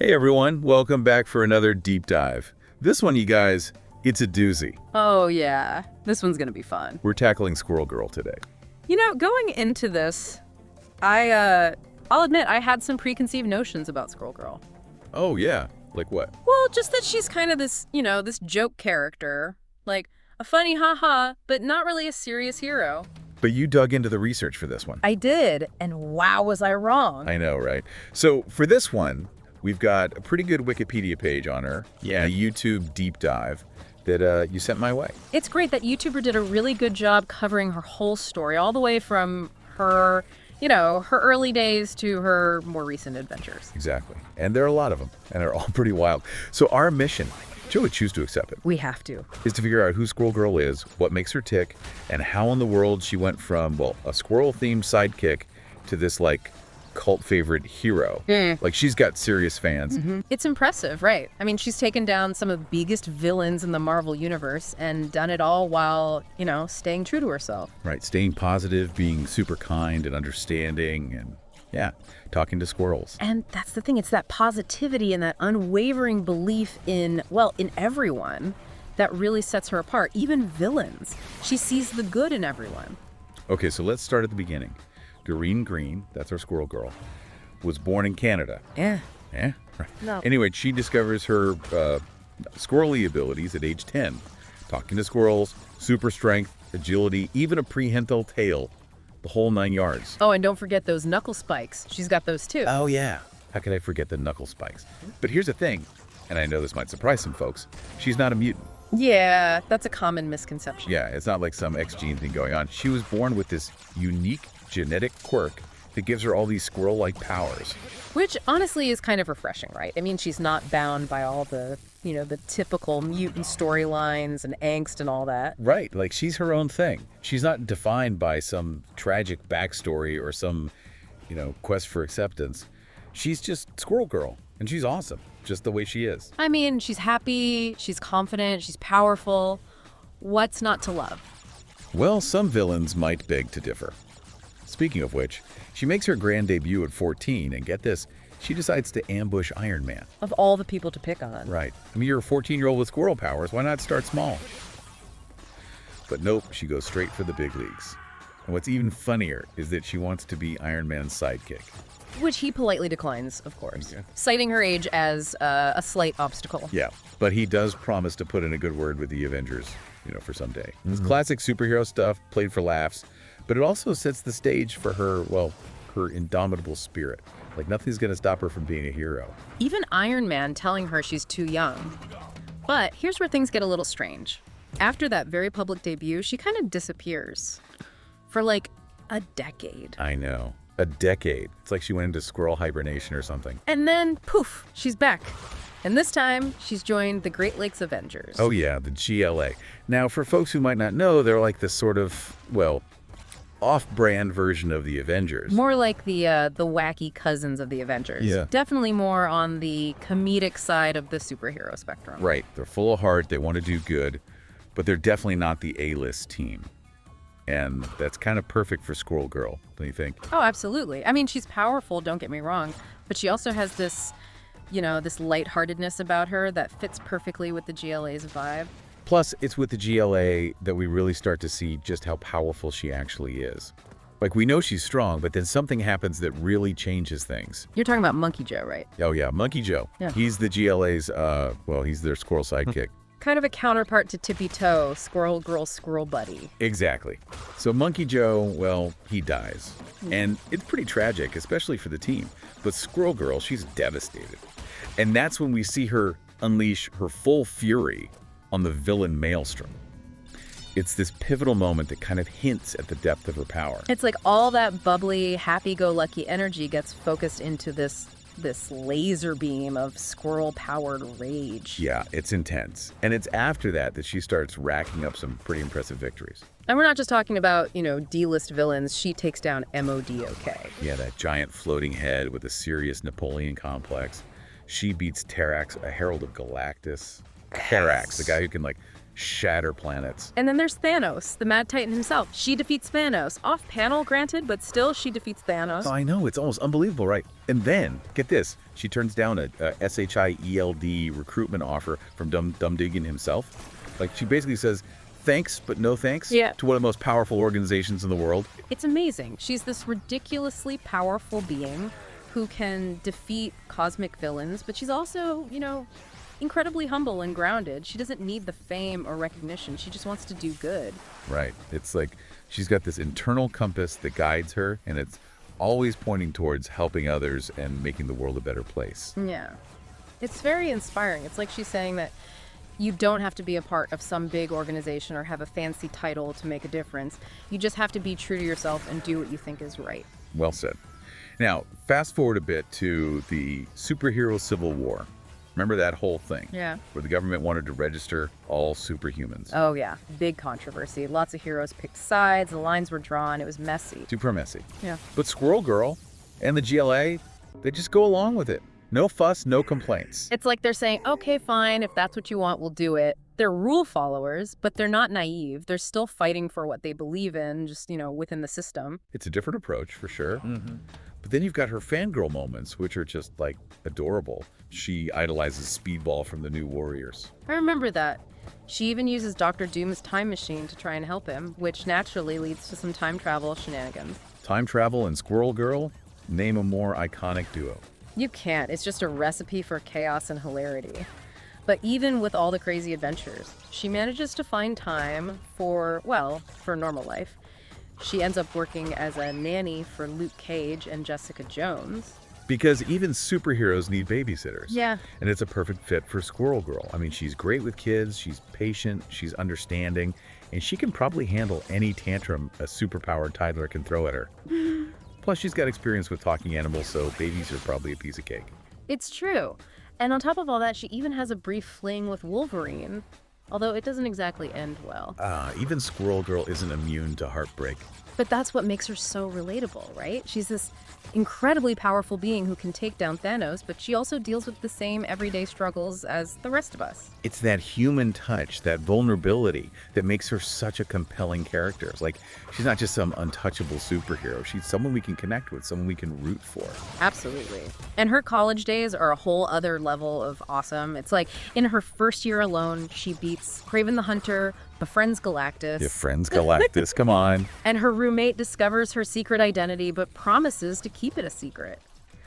Hey everyone, welcome back for another deep dive. This one, you guys, it's a doozy. Oh, yeah. This one's gonna be fun. We're tackling Squirrel Girl today. You know, going into this, I'll admit I had some preconceived notions about Squirrel Girl. Oh yeah, like what? Well, just that she's kind of this, this joke character. Like, a funny haha, but not really a serious hero. But you dug into the research for this one. I did, and wow, was I wrong. I know, right? So for this one, we've got a pretty good Wikipedia page on her. Yeah. A YouTube deep dive that you sent my way. It's great that YouTuber did a really good job covering her whole story, all the way from her, her early days to her more recent adventures. Exactly. And there are a lot of them, and they're all pretty wild. So our mission, Joe would choose to accept it, We have to. is to figure out who Squirrel Girl is, what makes her tick, and how in the world she went from, well, a squirrel-themed sidekick to this, cult favorite hero. Like, she's got serious fans. It's impressive, right? I mean, she's taken down some of the biggest villains in the Marvel universe and done it all while, staying true to herself. Right, staying positive, being super kind and understanding, and, yeah, talking to squirrels. And that's the thing, it's that positivity and that unwavering belief in everyone that really sets her apart, even villains. She sees the good in everyone. Okay, so let's start at the beginning. Doreen Green, that's our Squirrel Girl, was born in Canada. Yeah. Yeah, right. No. Anyway, she discovers her squirrely abilities at age 10. Talking to squirrels, super strength, agility, even a prehensile tail. The whole 9 yards. Oh, and don't forget those knuckle spikes. She's got those too. Oh, yeah. How could I forget the knuckle spikes? But here's the thing, and I know this might surprise some folks. She's not a mutant. Yeah, that's a common misconception. Yeah, it's not like some X gene thing going on. She was born with this unique genetic quirk that gives her all these squirrel-like powers. Which honestly is kind of refreshing, right? I mean, she's not bound by all the, the typical mutant storylines and angst and all that. Right, like she's her own thing. She's not defined by some tragic backstory or some, quest for acceptance. She's just Squirrel Girl, and she's awesome, just the way she is. I mean, she's happy, she's confident, she's powerful. What's not to love? Well, some villains might beg to differ. Speaking of which, she makes her grand debut at 14, and get this, she decides to ambush Iron Man. Of all the people to pick on. Right. I mean, you're a 14-year-old with squirrel powers, why not start small? But nope, she goes straight for the big leagues. And what's even funnier is that she wants to be Iron Man's sidekick. Which he politely declines, of course, Okay. citing her age as a slight obstacle. Yeah, but he does promise to put in a good word with the Avengers, for someday. It's classic superhero stuff, played for laughs, but it also sets the stage for her, her indomitable spirit. Like, nothing's going to stop her from being a hero. Even Iron Man telling her she's too young. But here's where things get a little strange. After that very public debut, she kind of disappears. For a decade. I know. A decade. It's like she went into squirrel hibernation or something. And then, poof, she's back. And this time, she's joined the Great Lakes Avengers. Oh yeah, the GLA. Now, for folks who might not know, they're like this sort of, off-brand version of the Avengers. More like the wacky cousins of the Avengers. Yeah. Definitely more on the comedic side of the superhero spectrum. Right. They're full of heart. They want to do good, but they're definitely not the A-list team. And that's kind of perfect for Squirrel Girl, don't you think? Oh, absolutely. I mean, she's powerful, don't get me wrong, but she also has this, this lightheartedness about her that fits perfectly with the GLA's vibe. Plus, it's with the GLA that we really start to see just how powerful she actually is. Like, we know she's strong, but then something happens that really changes things. You're talking about Monkey Joe, right? Oh yeah, Monkey Joe. Yeah. He's the GLA's, he's their squirrel sidekick. Kind of a counterpart to Tippy Toe, Squirrel Girl, Squirrel Buddy. Exactly. So Monkey Joe, he dies. And it's pretty tragic, especially for the team. But Squirrel Girl, she's devastated. And that's when we see her unleash her full fury on the villain Maelstrom. It's this pivotal moment that kind of hints at the depth of her power. It's like all that bubbly, happy-go-lucky energy gets focused into this laser beam of squirrel-powered rage. Yeah, it's intense. And it's after that she starts racking up some pretty impressive victories. And we're not just talking about, D-list villains. She takes down MODOK. Yeah, that giant floating head with a serious Napoleon complex. She beats Terrax, a herald of Galactus. Terrax, the guy who can, shatter planets. And then there's Thanos, the Mad Titan himself. She defeats Thanos. Off panel, granted, but still she defeats Thanos. Oh, I know, it's almost unbelievable, right? And then, get this, she turns down a SHIELD recruitment offer from Dum Dugan himself. Like, she basically says, thanks, but no thanks Yeah. to one of the most powerful organizations in the world. It's amazing. She's this ridiculously powerful being who can defeat cosmic villains, but she's also, incredibly humble and grounded. She doesn't need the fame or recognition. She just wants to do good. Right. It's like she's got this internal compass that guides her, and it's always pointing towards helping others and making the world a better place. Yeah. It's very inspiring. It's like she's saying that you don't have to be a part of some big organization or have a fancy title to make a difference. You just have to be true to yourself and do what you think is right. Well said. Now, fast forward a bit to the superhero civil war. Remember that whole thing? Yeah. Where the government wanted to register all superhumans. Oh, yeah. Big controversy. Lots of heroes picked sides. The lines were drawn. It was messy. Super messy. Yeah. But Squirrel Girl and the GLA, they just go along with it. No fuss, no complaints. It's like they're saying, okay, fine, if that's what you want, we'll do it. They're rule followers, but they're not naive. They're still fighting for what they believe in, just, within the system. It's a different approach, for sure. But then you've got her fangirl moments, which are just, adorable. She idolizes Speedball from the New Warriors. I remember that. She even uses Dr. Doom's time machine to try and help him, which naturally leads to some time travel shenanigans. Time travel and Squirrel Girl, name a more iconic duo. You can't. It's just a recipe for chaos and hilarity. But even with all the crazy adventures, she manages to find time for normal life. She ends up working as a nanny for Luke Cage and Jessica Jones. Because even superheroes need babysitters. Yeah. And it's a perfect fit for Squirrel Girl. I mean, she's great with kids, she's patient, she's understanding, and she can probably handle any tantrum a superpowered toddler can throw at her. Plus, she's got experience with talking animals, so babies are probably a piece of cake. It's true. And on top of all that, she even has a brief fling with Wolverine, although it doesn't exactly end well. Even Squirrel Girl isn't immune to heartbreak. But that's what makes her so relatable, right? She's this incredibly powerful being who can take down Thanos, but she also deals with the same everyday struggles as the rest of us. It's that human touch, that vulnerability that makes her such a compelling character. It's like, she's not just some untouchable superhero. She's someone we can connect with, someone we can root for. Absolutely. And her college days are a whole other level of awesome. It's like in her first year alone, she beats Kraven the Hunter, befriends Galactus. Your friend's Galactus, come on. And her roommate discovers her secret identity, but promises to keep it a secret.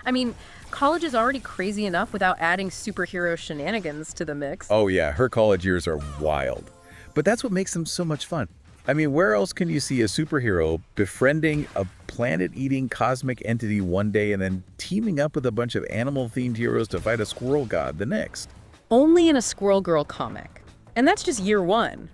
I mean, college is already crazy enough without adding superhero shenanigans to the mix. Oh yeah, her college years are wild. But that's what makes them so much fun. I mean, where else can you see a superhero befriending a planet-eating cosmic entity one day and then teaming up with a bunch of animal-themed heroes to fight a squirrel god the next? Only in a Squirrel Girl comic. And that's just year one.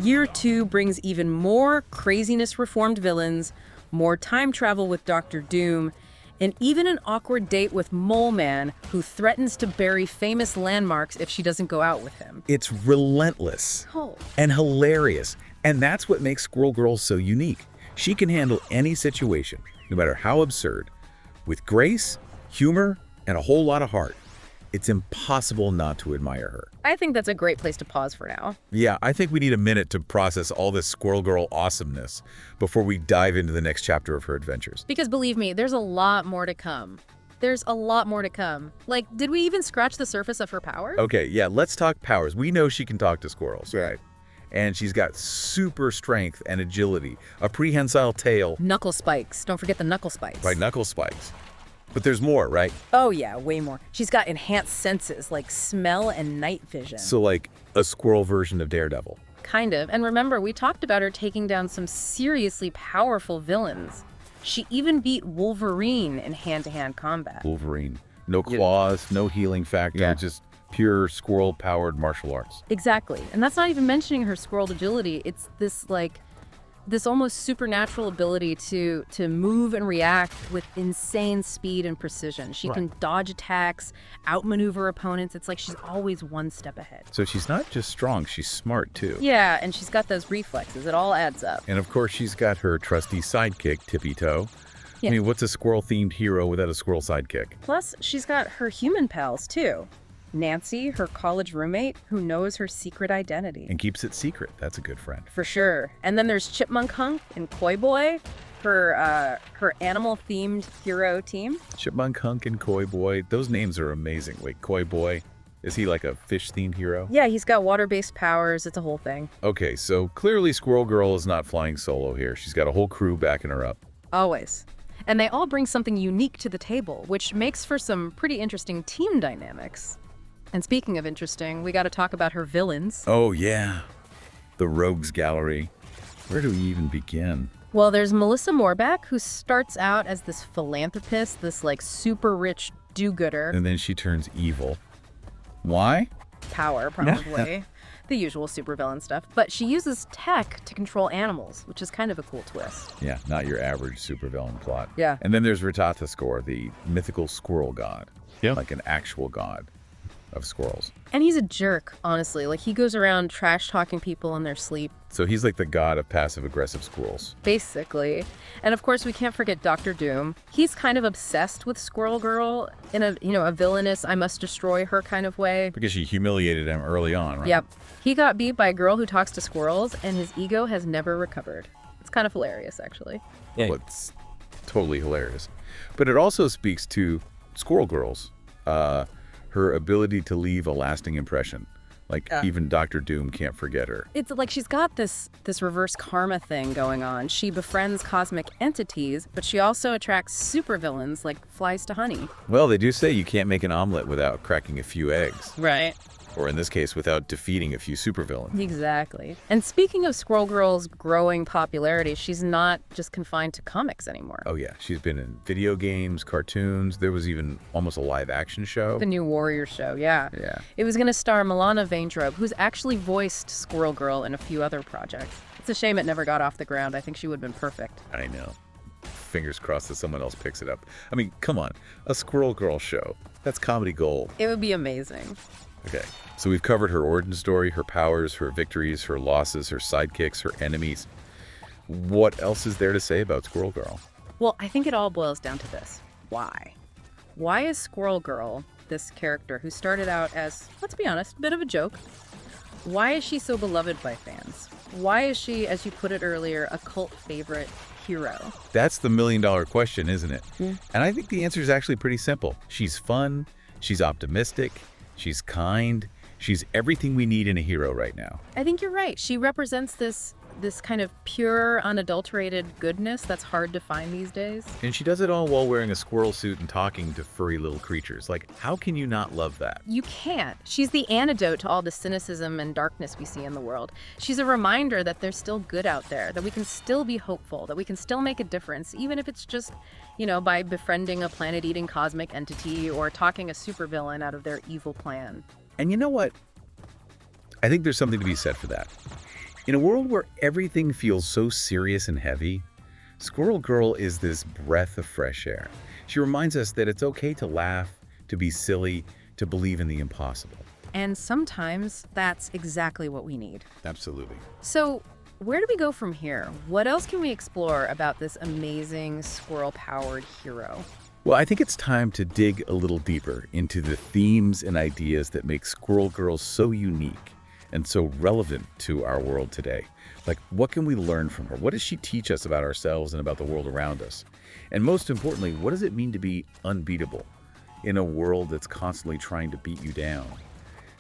Year two brings even more craziness-reformed villains, more time travel with Dr. Doom, and even an awkward date with Mole Man who threatens to bury famous landmarks if she doesn't go out with him. It's relentless and hilarious, and that's what makes Squirrel Girl so unique. She can handle any situation, no matter how absurd, with grace, humor, and a whole lot of heart. It's impossible not to admire her. I think that's a great place to pause for now. Yeah, I think we need a minute to process all this Squirrel Girl awesomeness before we dive into the next chapter of her adventures. Because believe me, there's a lot more to come. There's a lot more to come. Like, did we even scratch the surface of her powers? Okay, yeah, let's talk powers. We know she can talk to squirrels. Right. And she's got super strength and agility, a prehensile tail. Knuckle spikes. Don't forget the knuckle spikes. Right, knuckle spikes. But there's more, right? Oh yeah, way more. She's got enhanced senses like smell and night vision. So like a squirrel version of Daredevil. Kind of. And remember, we talked about her taking down some seriously powerful villains. She even beat Wolverine in hand-to-hand combat. Wolverine. No claws, no healing factor, just pure squirrel-powered martial arts. Exactly. And that's not even mentioning her squirrel agility. It's this almost supernatural ability to move and react with insane speed and precision. She can dodge attacks, outmaneuver opponents. It's like she's always one step ahead. So she's not just strong, she's smart too. Yeah, and she's got those reflexes. It all adds up. And of course, she's got her trusty sidekick, Tippy Toe. Yeah. I mean, what's a squirrel-themed hero without a squirrel sidekick? Plus, she's got her human pals too. Nancy, her college roommate, who knows her secret identity. And keeps it secret. That's a good friend. For sure. And then there's Chipmunk Hunk and Koi Boy, her animal-themed hero team. Chipmunk, Hunk, and Koi Boy. Those names are amazing. Wait, Koi Boy, is he like a fish-themed hero? Yeah, he's got water-based powers. It's a whole thing. Okay, so clearly Squirrel Girl is not flying solo here. She's got a whole crew backing her up. Always. And they all bring something unique to the table, which makes for some pretty interesting team dynamics. And speaking of interesting, we got to talk about her villains. Oh, yeah. The Rogues Gallery. Where do we even begin? Well, there's Melissa Morback, who starts out as this philanthropist, this like super rich do-gooder. And then she turns evil. Why? Power, probably. The usual supervillain stuff. But she uses tech to control animals, which is kind of a cool twist. Yeah, not your average supervillain plot. Yeah. And then there's Ratata Score, the mythical squirrel god. Yeah. Like an actual god of squirrels. And he's a jerk, honestly. Like, he goes around trash-talking people in their sleep, So he's like the god of passive-aggressive squirrels. basically. And of course, we can't forget Dr. Doom. He's kind of obsessed with Squirrel Girl in a villainous, I must destroy her kind of way. Because she humiliated him early on, right? Yep. He got beat by a girl who talks to squirrels, and his ego has never recovered. It's kind of hilarious, actually. Yeah. Well, it's totally hilarious. But it also speaks to Squirrel Girl's, her ability to leave a lasting impression. Like, even Dr. Doom can't forget her. It's like she's got this reverse karma thing going on. She befriends cosmic entities, but she also attracts supervillains like flies to honey. Well, they do say you can't make an omelet without cracking a few eggs. Right. Or in this case, without defeating a few supervillains. Exactly. And speaking of Squirrel Girl's growing popularity, she's not just confined to comics anymore. Oh yeah, she's been in video games, cartoons. There was even almost a live action show. The new Warrior show, yeah. Yeah. It was going to star Milana Vaintrub, who's actually voiced Squirrel Girl in a few other projects. It's a shame it never got off the ground. I think she would have been perfect. I know. Fingers crossed that someone else picks it up. I mean, come on. A Squirrel Girl show. That's comedy gold. It would be amazing. Okay, so we've covered her origin story, her powers, her victories, her losses, her sidekicks, her enemies. What else is there to say about Squirrel Girl? Well, I think it all boils down to this. Why? Why is Squirrel Girl, this character who started out as, let's be honest, a bit of a joke, why is she so beloved by fans? Why is she, as you put it earlier, a cult favorite hero? That's the million-dollar question, isn't it? Yeah. And I think the answer is actually pretty simple. She's fun, she's optimistic, she's kind, she's everything we need in a hero right now. I think you're right. She represents this kind of pure, unadulterated goodness that's hard to find these days. And she does it all while wearing a squirrel suit and talking to furry little creatures. Like, how can you not love that? You can't. She's the antidote to all the cynicism and darkness we see in the world. She's a reminder that there's still good out there, that we can still be hopeful, that we can still make a difference, even if it's just, by befriending a planet-eating cosmic entity or talking a supervillain out of their evil plan. And you know what? I think there's something to be said for that. In a world where everything feels so serious and heavy, Squirrel Girl is this breath of fresh air. She reminds us that it's okay to laugh, to be silly, to believe in the impossible. And sometimes that's exactly what we need. Absolutely. So, where do we go from here? What else can we explore about this amazing squirrel-powered hero? Well, I think it's time to dig a little deeper into the themes and ideas that make Squirrel Girl so unique and so relevant to our world today. Like, what can we learn from her? What does she teach us about ourselves and about the world around us? And most importantly, what does it mean to be unbeatable in a world that's constantly trying to beat you down?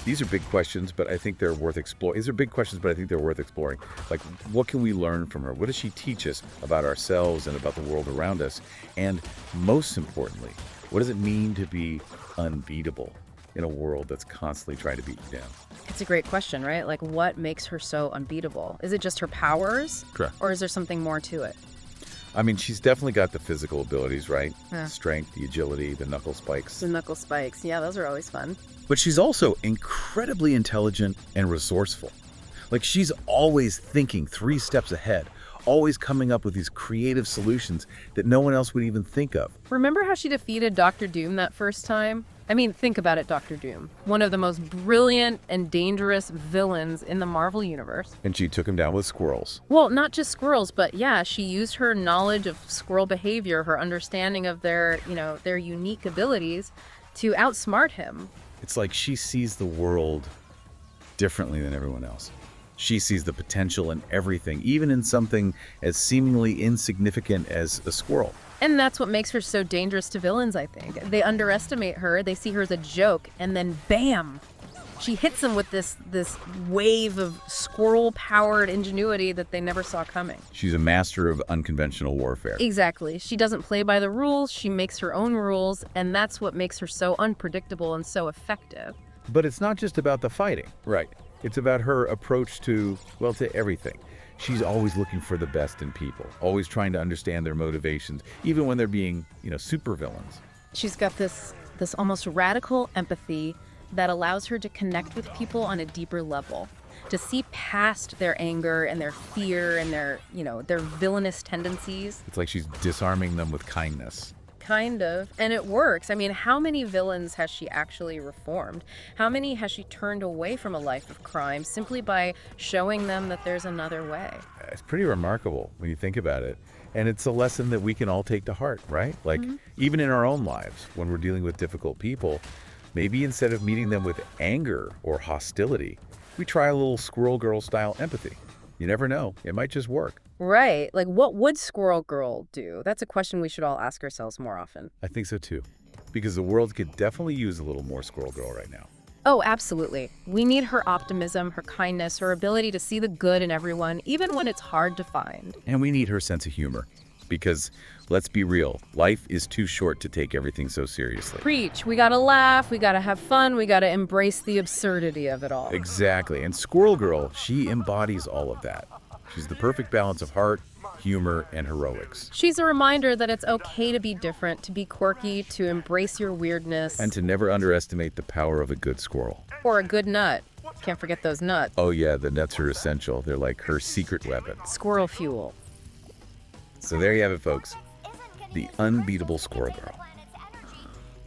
These are big questions, but I think they're worth exploring. These are big questions, but I think they're worth exploring. Like, what can we learn from her? What does she teach us about ourselves and about the world around us? And most importantly, what does it mean to be unbeatable in a world that's constantly trying to beat you down? It's a great question, right? Like, what makes her so unbeatable? Is it just her powers? Correct. Or is there something more to it? I mean, she's definitely got the physical abilities, right? Yeah. Strength, the agility, the knuckle spikes. The knuckle spikes. Yeah, those are always fun. But she's also incredibly intelligent and resourceful. Like, she's always thinking 3 steps ahead, always coming up with these creative solutions that no one else would even think of. Remember how she defeated Dr. Doom that first time? I mean, think about it, Dr. Doom. One of the most brilliant and dangerous villains in the Marvel Universe. And she took him down with squirrels. Well, not just squirrels, but yeah, she used her knowledge of squirrel behavior, her understanding of their unique abilities to outsmart him. It's like she sees the world differently than everyone else. She sees the potential in everything, even in something as seemingly insignificant as a squirrel. And that's what makes her so dangerous to villains, I think. They underestimate her, they see her as a joke, and then bam! She hits them with this wave of squirrel-powered ingenuity that they never saw coming. She's a master of unconventional warfare. Exactly. She doesn't play by the rules, she makes her own rules, and that's what makes her so unpredictable and so effective. But it's not just about the fighting. Right. It's about her approach to, well, to everything. She's always looking for the best in people, always trying to understand their motivations, even when they're being, supervillains. She's got this almost radical empathy that allows her to connect with people on a deeper level, to see past their anger and their fear and their villainous tendencies. It's like she's disarming them with kindness. Kind of. And it works. I mean, how many villains has she actually reformed? How many has she turned away from a life of crime simply by showing them that there's another way? It's pretty remarkable when you think about it. And it's a lesson that we can all take to heart, right? Like, even in our own lives, when we're dealing with difficult people, maybe instead of meeting them with anger or hostility, we try a little Squirrel Girl style empathy. You never know. It might just work. Right. Like, what would Squirrel Girl do? That's a question we should all ask ourselves more often. I think so too. Because the world could definitely use a little more Squirrel Girl right now. Oh, absolutely. We need her optimism, her kindness, her ability to see the good in everyone, even when it's hard to find. And we need her sense of humor. Because, let's be real, life is too short to take everything so seriously. Preach. We gotta laugh, we gotta have fun, we gotta embrace the absurdity of it all. Exactly. And Squirrel Girl, she embodies all of that. She's the perfect balance of heart, humor, and heroics. She's a reminder that it's okay to be different, to be quirky, to embrace your weirdness. And to never underestimate the power of a good squirrel. Or a good nut. Can't forget those nuts. Oh yeah, the nuts are essential. They're like her secret weapon. Squirrel fuel. So there you have it, folks. The unbeatable Squirrel Girl.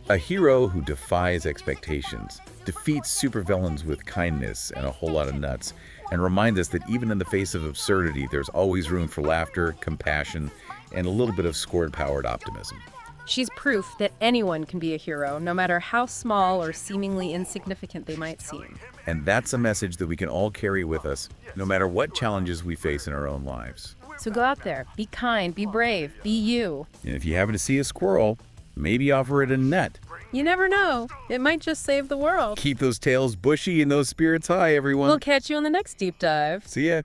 A hero who defies expectations, defeats supervillains with kindness and a whole lot of nuts, and reminds us that even in the face of absurdity, there's always room for laughter, compassion, and a little bit of squirrel-powered optimism. She's proof that anyone can be a hero, no matter how small or seemingly insignificant they might seem. And that's a message that we can all carry with us, no matter what challenges we face in our own lives. So go out there, be kind, be brave, be you. And if you happen to see a squirrel, maybe offer it a nut. You never know. It might just save the world. Keep those tails bushy and those spirits high, everyone. We'll catch you on the next deep dive. See ya.